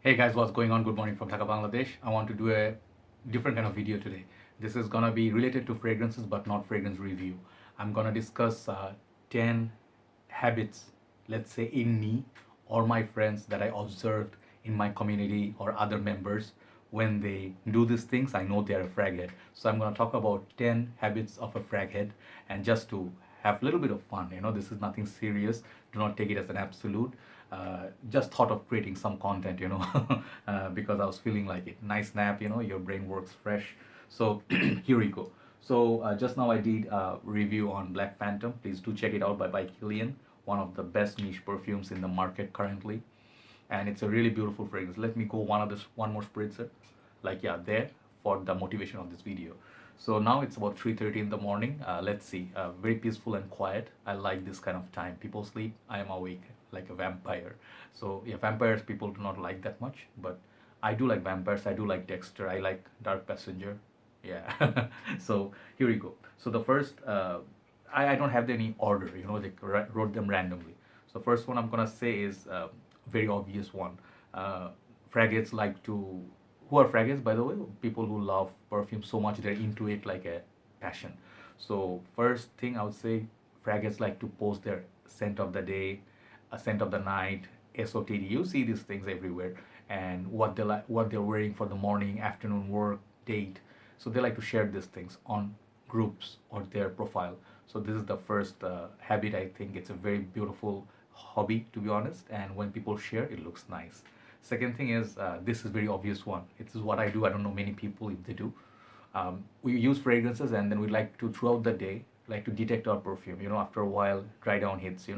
Hey guys, what's going on? Good morning from Dhaka, Bangladesh. I want to do a different kind of video today. This is gonna be related to fragrances but not fragrance review. I'm gonna discuss 10 habits, let's say in me or my friends that I observed in my community or other members. When they do these things, I know they're a fraghead. So I'm gonna talk about 10 habits of a fraghead, and just to have a little bit of fun. This is nothing serious. Do not take it as an absolute. Just thought of creating some content, because I was feeling like it. Nice nap, your brain works fresh. So here we go. So just now I did a review on Black Phantom. Please do check it out by Killian, one of the best niche perfumes in the market currently, and it's a really beautiful fragrance. Let me go one more spritzer, like, yeah, there, for the motivation of this video. So now it's about 3:30 in the morning. Let's see, very peaceful and quiet. I like this kind of time. People sleep, I am awake like a vampire. So yeah, vampires people do not like that much, but I do like vampires. I do like Dexter. I like Dark Passenger. Yeah. So here we go. So the first, I don't have any order, they wrote them randomly. So first one I'm gonna say is very obvious one. Fragheads like to, who are Fragheads, by the way? People who love perfume so much they're into it like a passion. So first thing I would say, Fragheads like to post their scent of the day, a scent of the night, SOTD. You see these things everywhere, and what they like, what they're wearing for the morning, afternoon work, date. So they like to share these things on groups or their profile. So this is the first habit. I think it's a very beautiful hobby, to be honest, and when people share it looks nice. Second thing is, this is very obvious one. It is what I do. I don't know many people if they do. We use fragrances, and then we like to, throughout the day, like to detect our perfume. After a while, dry down hits.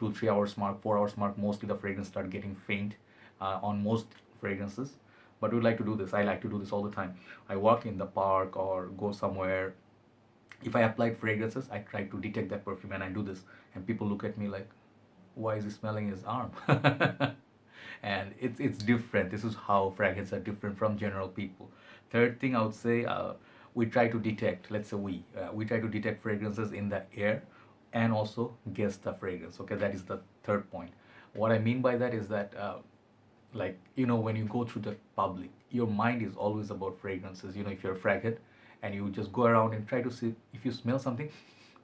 2 3 hours mark, 4 hours mark, mostly the fragrance start getting faint on most fragrances. But we like to do this. I like to do this all the time. I walk in the park or go somewhere. If I applied fragrances, I try to detect that perfume, and I do this, and people look at me like, why is he smelling his arm? And it's different. This is how fragrances are different from general people. Third thing I would say, we try to detect, let's say we try to detect fragrances in the air, and also guess the fragrance. Okay, that is the third point. What I mean by that is that, like, when you go through the public, your mind is always about fragrances. If you're a fraghead and you just go around and try to see, if you smell something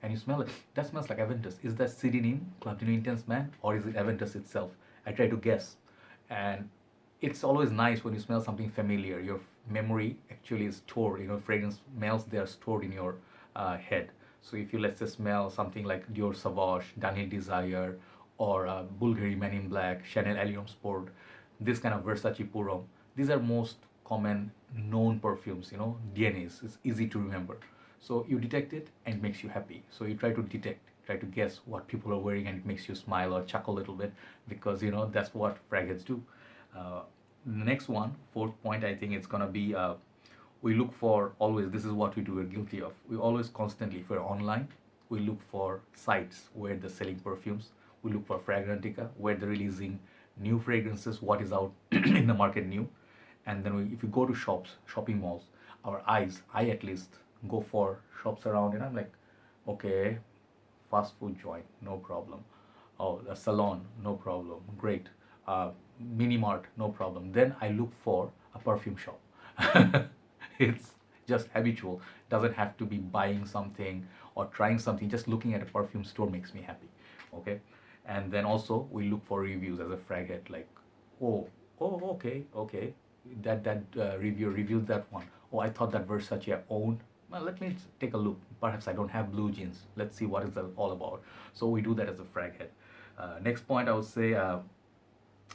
and you smell it, that smells like Aventus. Is that Sidinin Club Intense Man, or is it Aventus itself? I try to guess. And it's always nice when you smell something familiar. Your memory actually is stored. Fragrance smells, they are stored in your head. So if you, let's say, smell something like Dior Sauvage, Daniel Desire, or Bulgari Men in Black, Chanel Allium Sport, this kind of Versace Purom, these are most common known perfumes. DNAs. It's easy to remember. So you detect it and it makes you happy. So you try to detect, try to guess what people are wearing, and it makes you smile or chuckle a little bit, because that's what fragheads do. Uh, the next one, fourth point, I think it's gonna be, we look for always. This is what we do. We're guilty of. We always constantly, if we're online, we look for sites where they're selling perfumes. We look for Fragrantica, where they're releasing new fragrances, what is out in the market new. And then if you go to shops, shopping malls, I at least go for shops around, and I'm like, okay, fast food joint, no problem. Oh, a salon, no problem. Great. Mini mart, no problem. Then I look for a perfume shop. It's just habitual. Doesn't have to be buying something or trying something. Just looking at a perfume store makes me happy. Okay. And then also we look for reviews as a fraghead, like, oh, okay, okay, that reviewer reviewed that one. Oh, I thought that Versace I owned. Well, let me take a look. Perhaps I don't have blue jeans. Let's see what is that all about. So we do that as a fraghead. Next point, I would say,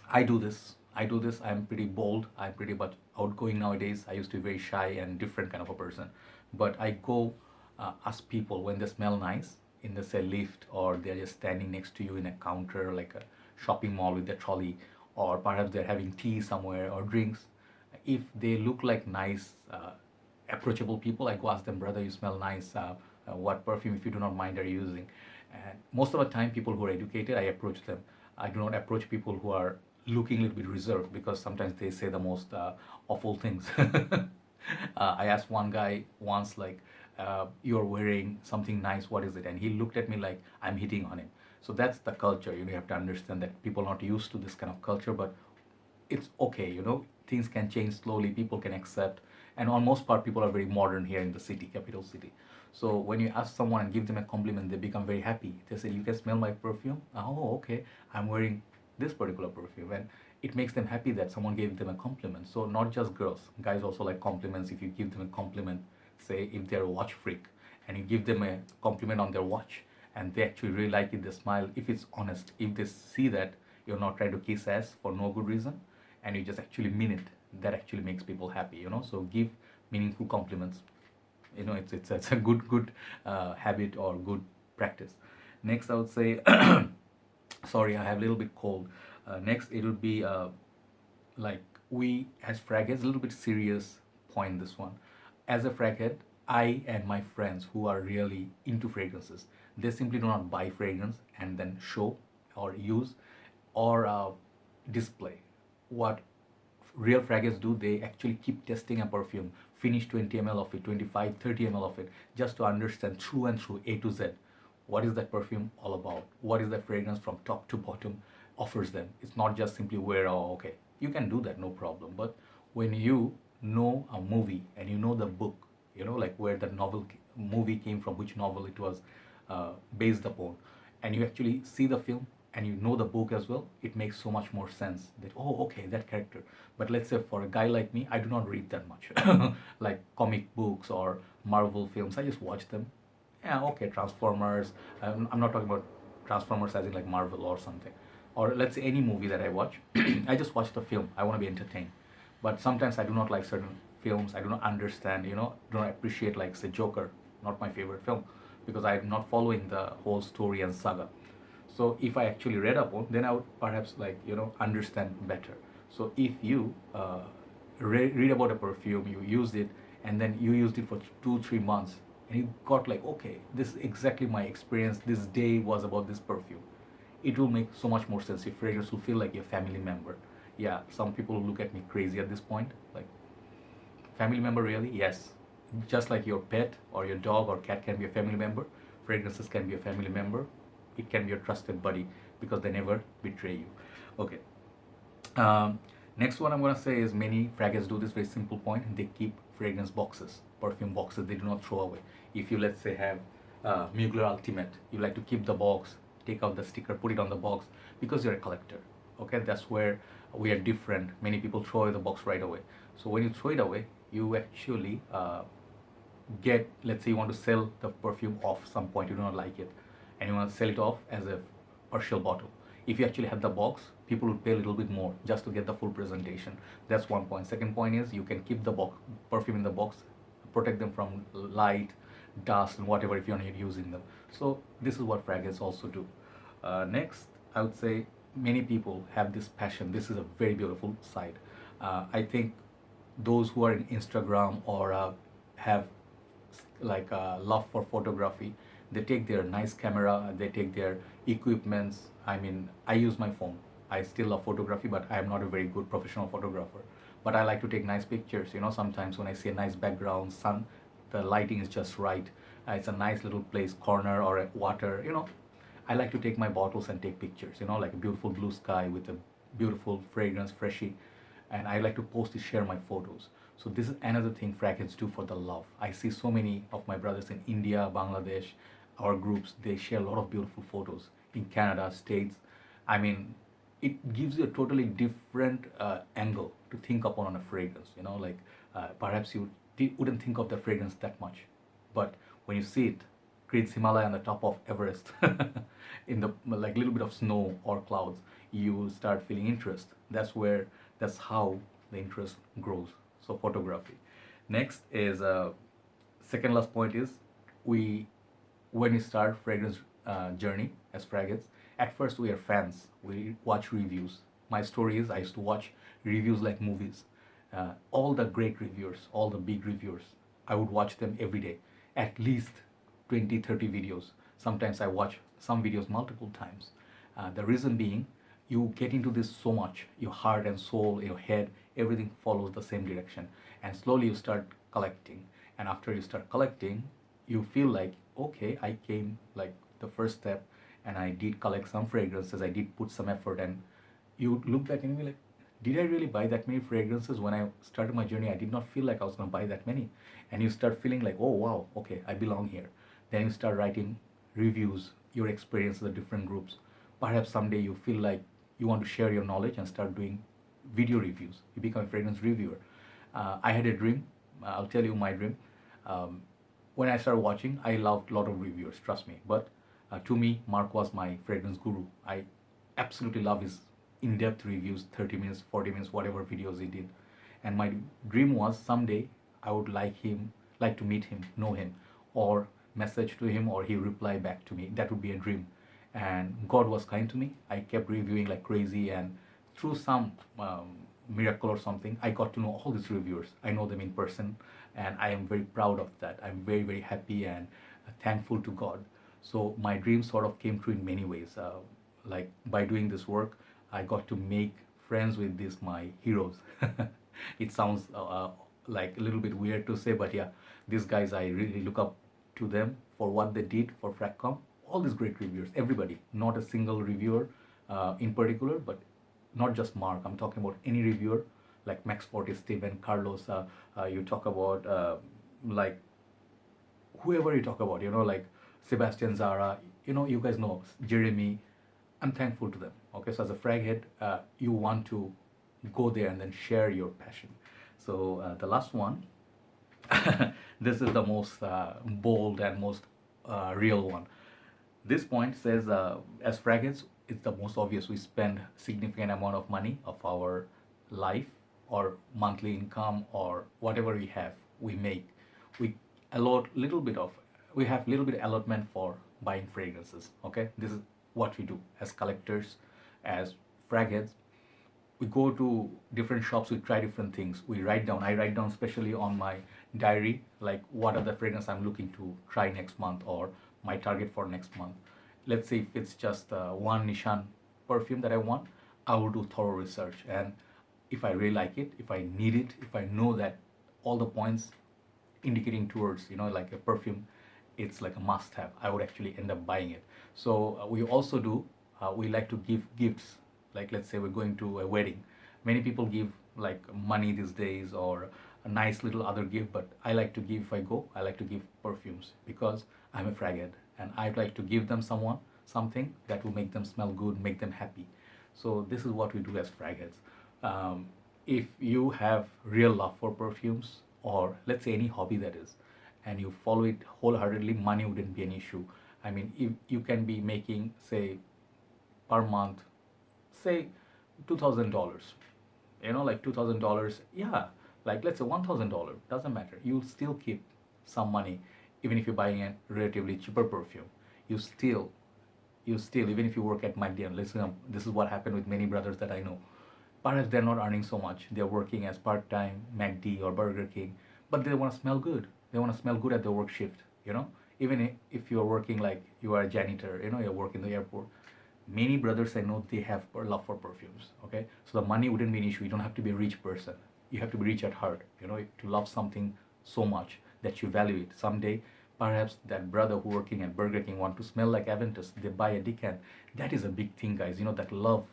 I do this. I do this. I'm pretty bold. I'm pretty much outgoing nowadays. I used to be very shy and different kind of a person. But I go ask people when they smell nice in the, say, lift, or they're just standing next to you in a counter, like a shopping mall with their trolley, or perhaps they're having tea somewhere or drinks. If they look like nice, approachable people, I go ask them, brother, you smell nice. What perfume, if you do not mind, are you using? And most of the time, people who are educated, I approach them. I do not approach people who are looking a little bit reserved, because sometimes they say the most awful things. I asked one guy once, like, you're wearing something nice, what is it? And he looked at me like I'm hitting on him. So that's the culture. You have to understand that people are not used to this kind of culture, but it's okay, things can change slowly, people can accept, and on most part people are very modern here in the city, capital city. So when you ask someone and give them a compliment, they become very happy. They say, you can smell my perfume. Oh, okay, I'm wearing this particular perfume. And it makes them happy that someone gave them a compliment. So not just girls, guys also like compliments. If you give them a compliment, say if they're a watch freak, and you give them a compliment on their watch, and they actually really like it, they smile. If it's honest, if they see that you're not trying to kiss ass for no good reason, and you just actually mean it, that actually makes people happy. So give meaningful compliments. It's a good habit or good practice. Next, I would say, sorry, I have a little bit cold. Next, it will be like, we as fragheads, a little bit serious point, this one. As a fraghead, I and my friends who are really into fragrances, they simply do not buy fragrance and then show or use or display. What real fragrances do, they actually keep testing a perfume, finish 20 ml of it, 25, 30 ml of it, just to understand through and through, A to Z, what is that perfume all about, what is that fragrance from top to bottom offers them. It's not just simply wear. Oh, okay, you can do that, no problem. But when you know a movie and you know the book, like where the movie came from, which novel it was based upon, and you actually see the film and you know the book as well, it makes so much more sense that, oh, okay, that character. But let's say for a guy like me, I do not read that much, like comic books or Marvel films. I just watch them. Yeah, okay, Transformers. I'm not talking about Transformers as in like Marvel or something. Or let's say any movie that I watch, I just watch the film. I want to be entertained. But sometimes I do not like certain films. I do not understand, do not appreciate, like, say, Joker, not my favorite film, because I'm not following the whole story and saga. So if I actually read up on, then I would perhaps, like, understand better. So if you read about a perfume, you used it, and then you used it for 2 3 months, and you got like, okay, this is exactly my experience, this day was about this perfume, it will make so much more sense. Your fragrance will feel like your family member. Yeah, some people look at me crazy at this point, like, family member, really? Yes. Just like your pet or your dog or cat can be a family member, fragrances can be a family member. It can be your trusted buddy, because they never betray you. Okay. Um, Next one I'm gonna say is, many fragrances do this very simple point. They keep fragrance boxes, perfume boxes. They do not throw away. If you, let's say, have Mugler Ultimate, you like to keep the box, take out the sticker, put it on the box, because you're a collector. Okay, that's where we are different. Many people throw away the box right away. So when you throw it away, you actually get, let's say you want to sell the perfume off some point, you do not like it, and you want to sell it off as a partial bottle. If you actually have the box, people would pay a little bit more just to get the full presentation. That's one point. Second point is, you can keep the box perfume in the box, protect them from light, dust, and whatever, if you're not using them. So this is what fragrances also do. Next, I would say, many people have this passion. This is a very beautiful side. I think those who are in Instagram or have like a love for photography, they take their nice camera, they take their equipments. I mean, I use my phone. I still love photography, but I am not a very good professional photographer. But I like to take nice pictures. Sometimes when I see a nice background, sun, the lighting is just right. It's a nice little place, corner or a water. I like to take my bottles and take pictures. Like a beautiful blue sky with a beautiful fragrance, freshy, and I like to post and share my photos. So this is another thing fragrance do for the love. I see so many of my brothers in India, Bangladesh, our groups, they share a lot of beautiful photos in Canada, States. I mean, it gives you a totally different angle to think upon on a fragrance. Like perhaps you wouldn't think of the fragrance that much, but when you see it, creates Himalaya on the top of Everest, in the like little bit of snow or clouds, you start feeling interest. That's how the interest grows. So photography. Next is second last point is, we when we start fragrance journey as fragrances, at first we are fans. We watch reviews. My story is, I used to watch reviews like movies. All the great reviewers, all the big reviewers, I would watch them every day, at least 20, 30 videos. Sometimes I watch some videos multiple times. The reason being, you get into this so much, your heart and soul, your head, everything follows the same direction. And slowly you start collecting. And after you start collecting, you feel like, okay, I came like the first step, and I did collect some fragrances, I did put some effort, and you look back and you're like, did I really buy that many fragrances? When I started my journey, I did not feel like I was going to buy that many. And you start feeling like, oh wow, okay, I belong here. Then you start writing reviews, your experience with the different groups. Perhaps someday you feel like you want to share your knowledge and start doing video reviews. You become a fragrance reviewer. I had a dream. I'll tell you my dream. Um, when I started watching, I loved a lot of reviewers, trust me. But to me, Mark was my fragrance guru. I absolutely love his in-depth reviews, 30 minutes, 40 minutes, whatever videos he did. And my dream was someday I would like to meet him, know him, or message to him, or he reply back to me. That would be a dream. And God was kind to me. I kept reviewing like crazy, and through some miracle or something, I got to know all these reviewers. I know them in person, and I am very proud of that. I'm very, very happy and thankful to God. So my dream sort of came true in many ways. Like by doing this work, I got to make friends with these my heroes. It sounds like a little bit weird to say, but yeah, these guys, I really look up to them for what they did for Fragcom. All these great reviewers, everybody, not a single reviewer in particular, but not just Mark. I'm talking about any reviewer like Max Forte, Steven, Carlos. You talk about like whoever you talk about, like Sebastian Zara, you guys know Jeremy. I'm thankful to them. Okay, so as a fraghead, you want to go there and then share your passion. So the last one, this is the most bold and most real one. This point says, as fragheads, it's the most obvious. We spend significant amount of money of our life or monthly income or whatever we have, we make. We allot little bit of, we have little bit allotment for buying fragrances. Okay, this is what we do as collectors, as fragheads. We go to different shops, we try different things, we write down. I write down especially on my diary, like what are the fragrance I'm looking to try next month or my target for next month. Let's say if it's just one Nishan perfume that I want, I will do thorough research, and if I really like it, if I need it, if I know that all the points indicating towards, like a perfume, it's like a must have, I would actually end up buying it. So we also do, we like to give gifts. Like let's say we're going to a wedding, many people give like money these days or a nice little other gift, but I like to give, if I go, I like to give perfumes because I'm a fraghead and I'd like to give them something that will make them smell good, make them happy. So this is what we do as fragheads. If you have real love for perfumes, or let's say any hobby that is, and you follow it wholeheartedly, money wouldn't be an issue. I mean, if you can be making, say, per month, say $2,000, like $2,000, yeah, like let's say $1,000, doesn't matter. You'll still keep some money, even if you're buying a relatively cheaper perfume. You still, even if you work at McD, listen, this is what happened with many brothers that I know. Perhaps they're not earning so much. They're working as part-time McD or Burger King, but they want to smell good. They want to smell good at their work shift. Even if you're working like you are a janitor, you're working in the airport. Many brothers I know, they have love for perfumes. Okay, so the money wouldn't be an issue. You don't have to be a rich person. You have to be rich at heart. To love something so much that you value it. Someday, perhaps that brother who working at Burger King want to smell like Aventus. They buy a decan. That is a big thing, guys. That love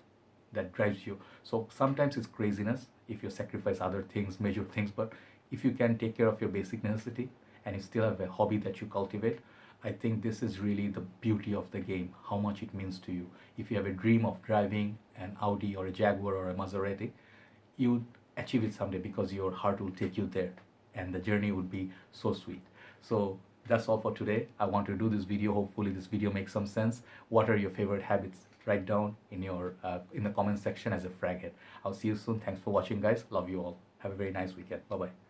that drives you. So sometimes it's craziness if you sacrifice other things, major things, but if you can take care of your basic necessity and you still have a hobby that you cultivate, I think this is really the beauty of the game, how much it means to you. If you have a dream of driving an Audi or a Jaguar or a Maserati, you achieve it someday because your heart will take you there and the journey would be so sweet. So that's all for today. I want to do this video. Hopefully this video makes some sense. What are your favorite habits? Write down in your in the comment section as a fraghead. I'll see you soon. Thanks for watching, guys. Love you all. Have a very nice weekend. Bye bye.